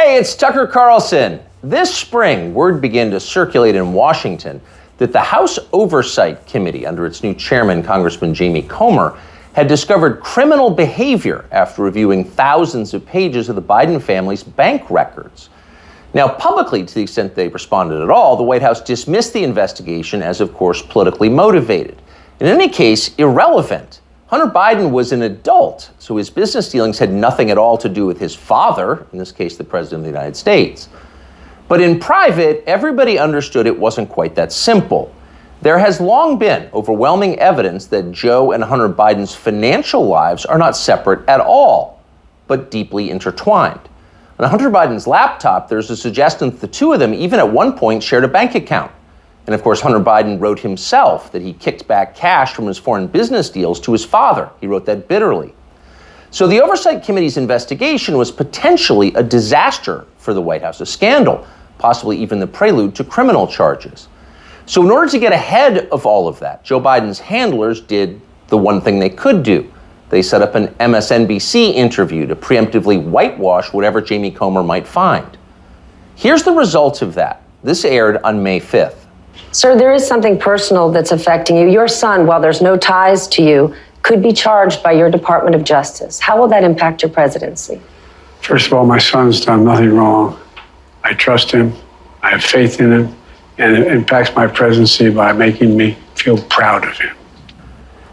Hey, it's Tucker Carlson. This spring, word began to circulate in Washington that the House Oversight Committee, under its new chairman, Congressman Jamie Comer, had discovered criminal behavior after reviewing thousands of pages of the Biden family's bank records. Now, publicly, to the extent they responded at all, the White House dismissed the investigation as, of course, politically motivated. In any case, irrelevant. Hunter Biden was an adult, so his business dealings had nothing at all to do with his father, in this case, the President of the United States. But in private, everybody understood it wasn't quite that simple. There has long been overwhelming evidence that Joe and Hunter Biden's financial lives are not separate at all, but deeply intertwined. On Hunter Biden's laptop, there's a suggestion that the two of them even at one point shared a bank account. And of course, Hunter Biden wrote himself that he kicked back cash from his foreign business deals to his father. He wrote that bitterly. So the Oversight Committee's investigation was potentially a disaster for the White House, a scandal, possibly even the prelude to criminal charges. So in order to get ahead of all of that, Joe Biden's handlers did the one thing they could do. They set up an MSNBC interview to preemptively whitewash whatever Jamie Comer might find. Here's the result of that. This aired on May 5th. Sir, there is something personal that's affecting you. Your son, while there's no ties to you, could be charged by your Department of Justice. How will that impact your presidency? First of all, my son's done nothing wrong. I trust him. I have faith in him. And it impacts my presidency by making me feel proud of him.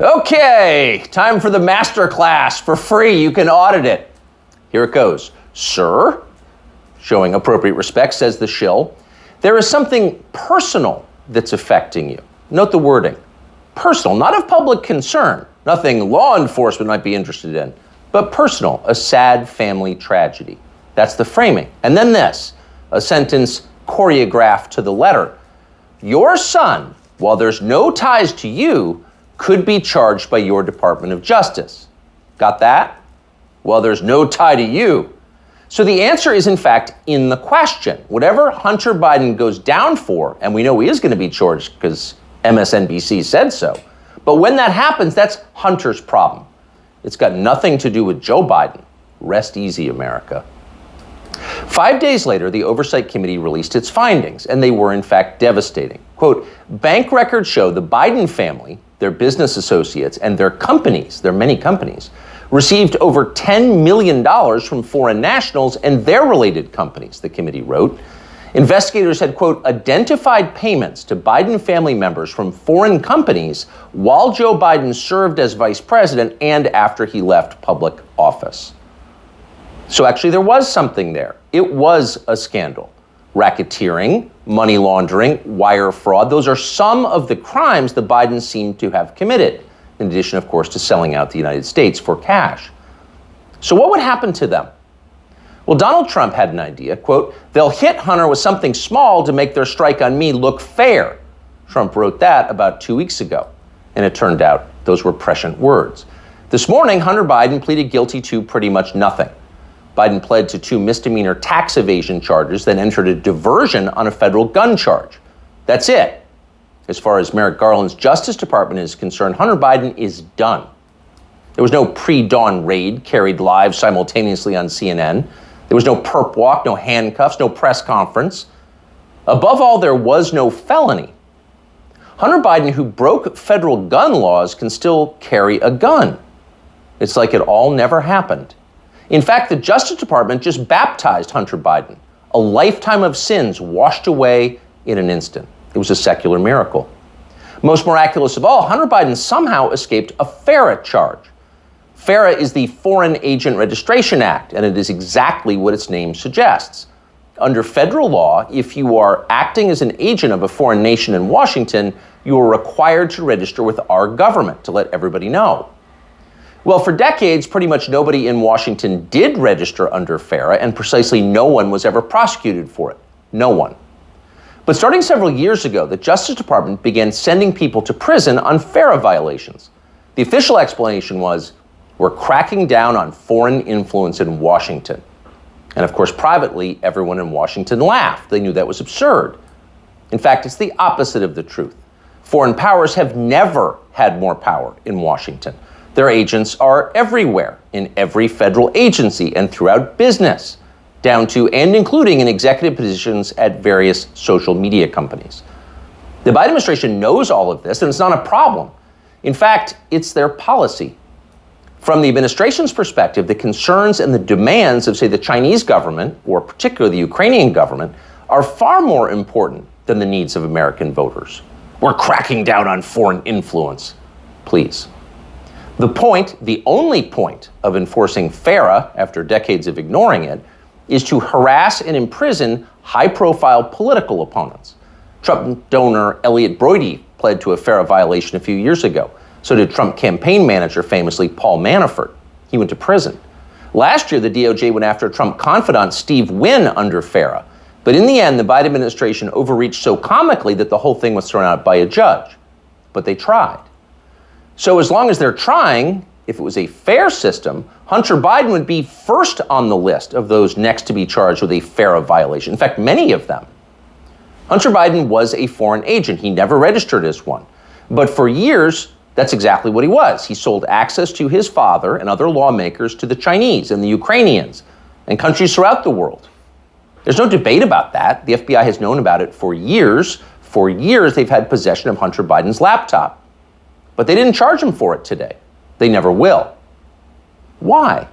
Okay, time for the master class for free. You can audit it. Here it goes. Sir, showing appropriate respect, says the shill, there is something personal that's affecting you. Note the wording. Personal, not of public concern, nothing law enforcement might be interested in, but personal, a sad family tragedy. That's the framing. And then this, a sentence choreographed to the letter. Your son, while there's no ties to you, could be charged by your Department of Justice. Got that? Well, there's no tie to you. So the answer is, in fact, in the question. Whatever Hunter Biden goes down for, and we know he is going to be charged because MSNBC said so, but when that happens, that's Hunter's problem. It's got nothing to do with Joe Biden. Rest easy, America. 5 days later, the Oversight Committee released its findings, and they were, in fact, devastating. Quote, bank records show the Biden family, their business associates, and their companies, their many companies, received over $10 million from foreign nationals and their related companies, the committee wrote. Investigators had, quote, identified payments to Biden family members from foreign companies while Joe Biden served as vice president and after he left public office. So actually there was something there. It was a scandal. Racketeering, money laundering, wire fraud, those are some of the crimes the Bidens seem to have committed, in addition, of course, to selling out the United States for cash. So what would happen to them? Well, Donald Trump had an idea, quote, they'll hit Hunter with something small to make their strike on me look fair. Trump wrote that about 2 weeks ago, and it turned out those were prescient words. This morning, Hunter Biden pleaded guilty to pretty much nothing. Biden pled to 2 misdemeanor tax evasion charges, then entered a diversion on a federal gun charge. That's it. As far as Merrick Garland's Justice Department is concerned, Hunter Biden is done. There was no pre-dawn raid carried live simultaneously on CNN. There was no perp walk, no handcuffs, no press conference. Above all, there was no felony. Hunter Biden, who broke federal gun laws, can still carry a gun. It's like it all never happened. In fact, the Justice Department just baptized Hunter Biden, a lifetime of sins washed away in an instant. It was a secular miracle. Most miraculous of all, Hunter Biden somehow escaped a FARA charge. FARA is the Foreign Agent Registration Act, and it is exactly what its name suggests. Under federal law, if you are acting as an agent of a foreign nation in Washington, you are required to register with our government to let everybody know. Well, for decades, pretty much nobody in Washington did register under FARA, and precisely no one was ever prosecuted for it. No one. But starting several years ago, the Justice Department began sending people to prison on FARA violations. The official explanation was, we're cracking down on foreign influence in Washington. And of course, privately, everyone in Washington laughed. They knew that was absurd. In fact, it's the opposite of the truth. Foreign powers have never had more power in Washington. Their agents are everywhere, in every federal agency and throughout business. down to and including in executive positions at various social media companies. The Biden administration knows all of this, and it's not a problem. In fact, it's their policy. From the administration's perspective, the concerns and the demands of, say, the Chinese government, or particularly the Ukrainian government, are far more important than the needs of American voters. We're cracking down on foreign influence. Please. The point, the only point of enforcing FARA, after decades of ignoring it, is to harass and imprison high-profile political opponents. Trump donor Elliot Broidy pled to a FARA violation a few years ago. So did Trump campaign manager, famously Paul Manafort. He went to prison. Last year, the DOJ went after Trump confidant Steve Wynn under FARA. But in the end, the Biden administration overreached so comically that the whole thing was thrown out by a judge. But they tried. So as long as they're trying, if it was a fair system, Hunter Biden would be first on the list of those next to be charged with a FARA violation. In fact, many of them. Hunter Biden was a foreign agent. He never registered as one. But for years, that's exactly what he was. He sold access to his father and other lawmakers to the Chinese and the Ukrainians and countries throughout the world. There's no debate about that. The FBI has known about it for years. For years, they've had possession of Hunter Biden's laptop. But they didn't charge him for it today. They never will. Why?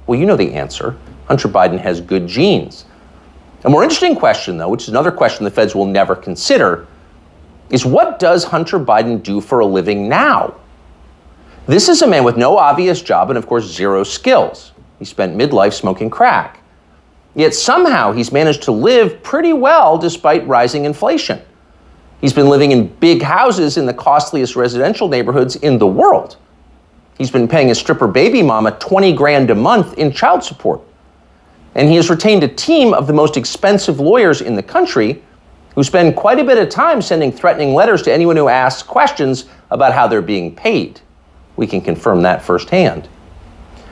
Well, you know the answer. Hunter Biden has good genes. A more interesting question, though, which is another question the feds will never consider, is what does Hunter Biden do for a living now? This is a man with no obvious job and, of course, zero skills. He spent midlife smoking crack. Yet somehow he's managed to live pretty well despite rising inflation. He's been living in big houses in the costliest residential neighborhoods in the world. He's been paying his stripper baby mama $20,000 a month in child support. And he has retained a team of the most expensive lawyers in the country who spend quite a bit of time sending threatening letters to anyone who asks questions about how they're being paid. We can confirm that firsthand.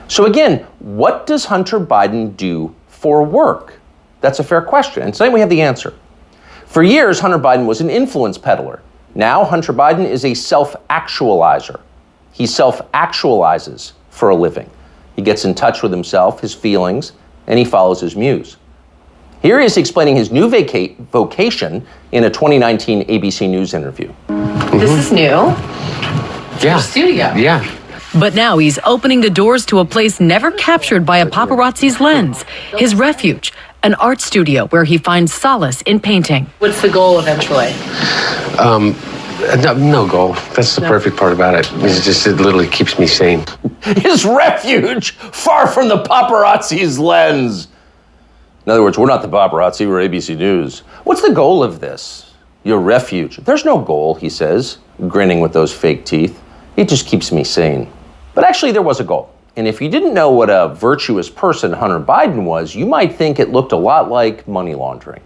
So again, what does Hunter Biden do for work? That's a fair question, and tonight we have the answer. For years, Hunter Biden was an influence peddler. Now, Hunter Biden is a self-actualizer. He self-actualizes for a living. He gets in touch with himself, his feelings, and he follows his muse. Here he is explaining his new vocation in a 2019 ABC News interview. This is new. Yeah. Studio. Yeah. But now he's opening the doors to a place never captured by a paparazzi's lens, his refuge, an art studio where he finds solace in painting. What's the goal eventually? No goal. That's the perfect part about it. It's just, it literally keeps me sane. His refuge, far from the paparazzi's lens. In other words, we're not the paparazzi, we're ABC News. What's the goal of this? Your refuge. There's no goal, he says, grinning with those fake teeth. It just keeps me sane. But actually, there was a goal. And if you didn't know what a virtuous person Hunter Biden was, you might think it looked a lot like money laundering.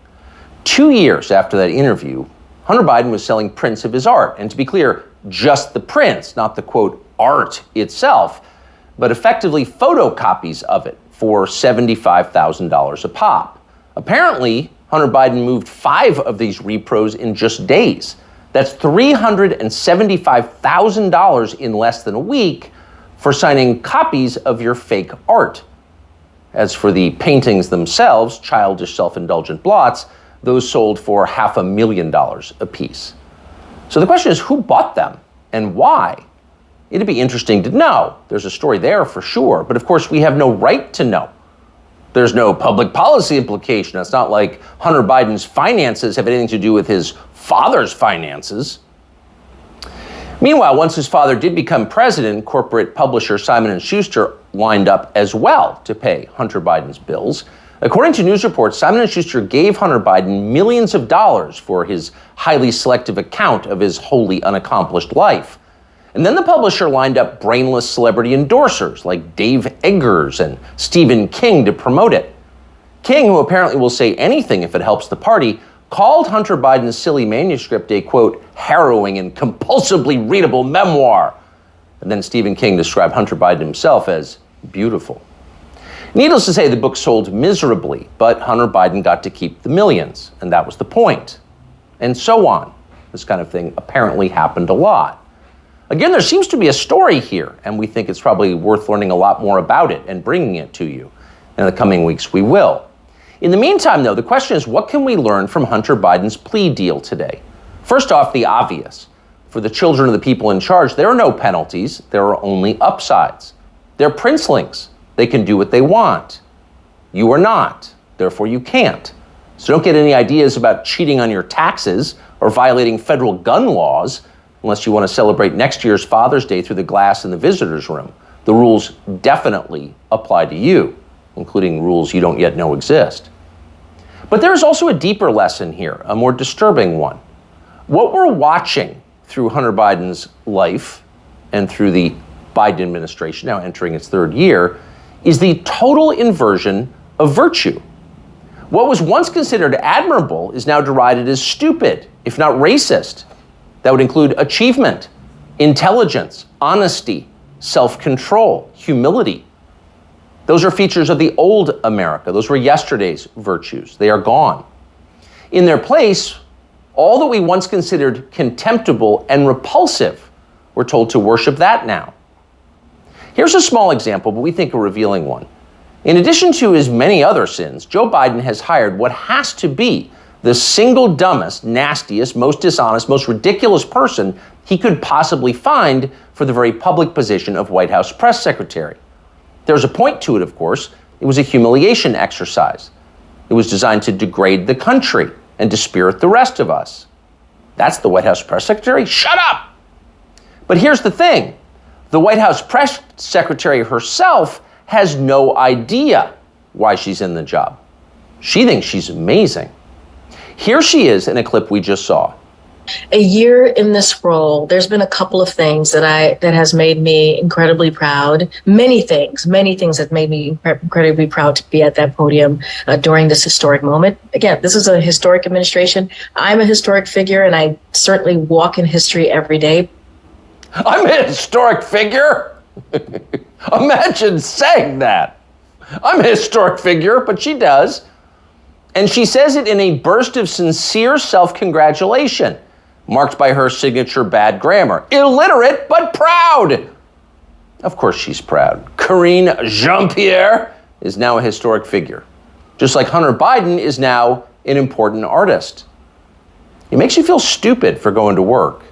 2 years after that interview, Hunter Biden was selling prints of his art. And to be clear, just the prints, not the, quote, art itself, but effectively photocopies of it for $75,000 a pop. Apparently, Hunter Biden moved 5 of these repros in just days. That's $375,000 in less than a week for signing copies of your fake art. As for the paintings themselves, childish self-indulgent blots, those sold for $500,000 a piece. So the question is, who bought them and why? It'd be interesting to know. There's a story there for sure, but of course we have no right to know. There's no public policy implication. It's not like Hunter Biden's finances have anything to do with his father's finances. Meanwhile, once his father did become president, corporate publisher Simon & Schuster lined up as well to pay Hunter Biden's bills. According to news reports, Simon & Schuster gave Hunter Biden millions of dollars for his highly selective account of his wholly unaccomplished life. And then the publisher lined up brainless celebrity endorsers like Dave Eggers and Stephen King to promote it. King, who apparently will say anything if it helps the party, called Hunter Biden's silly manuscript a, quote, harrowing and compulsively readable memoir. And then Stephen King described Hunter Biden himself as beautiful. Needless to say, the book sold miserably, but Hunter Biden got to keep the millions, and that was the point. And so on. This kind of thing apparently happened a lot. Again, there seems to be a story here, and we think it's probably worth learning a lot more about it and bringing it to you. In the coming weeks, we will. In the meantime, though, the question is, what can we learn from Hunter Biden's plea deal today? First off, the obvious. For the children of the people in charge, there are no penalties. There are only upsides. They're princelings. They can do what they want. You are not. Therefore, you can't. So don't get any ideas about cheating on your taxes or violating federal gun laws unless you want to celebrate next year's Father's Day through the glass in the visitor's room. The rules definitely apply to you, including rules you don't yet know exist. But there's also a deeper lesson here, a more disturbing one. What we're watching through Hunter Biden's life and through the Biden administration, now entering its third year, is the total inversion of virtue. What was once considered admirable is now derided as stupid, if not racist. That would include achievement, intelligence, honesty, self-control, humility. Those are features of the old America. Those were yesterday's virtues. They are gone. In their place, all that we once considered contemptible and repulsive, we're told to worship that now. Here's a small example, but we think a revealing one. In addition to his many other sins, Joe Biden has hired what has to be the single dumbest, nastiest, most dishonest, most ridiculous person he could possibly find for the very public position of White House press secretary. There's a point to it, of course. It was a humiliation exercise. It was designed to degrade the country and dispirit the rest of us. That's the White House press secretary? Shut up! But here's the thing. The White House press secretary herself has no idea why she's in the job. She thinks she's amazing. Here she is in a clip we just saw. A year in this role, there's been a couple of things that has made me incredibly proud. Many things that made me incredibly proud to be at that podium during this historic moment. Again, this is a historic administration. I'm a historic figure, and I certainly walk in history every day. I'm a historic figure? Imagine saying that. I'm a historic figure, but she does. And she says it in a burst of sincere self-congratulation, marked by her signature bad grammar. Illiterate, but proud. Of course she's proud. Karine Jean-Pierre is now a historic figure, just like Hunter Biden is now an important artist. It makes you feel stupid for going to work.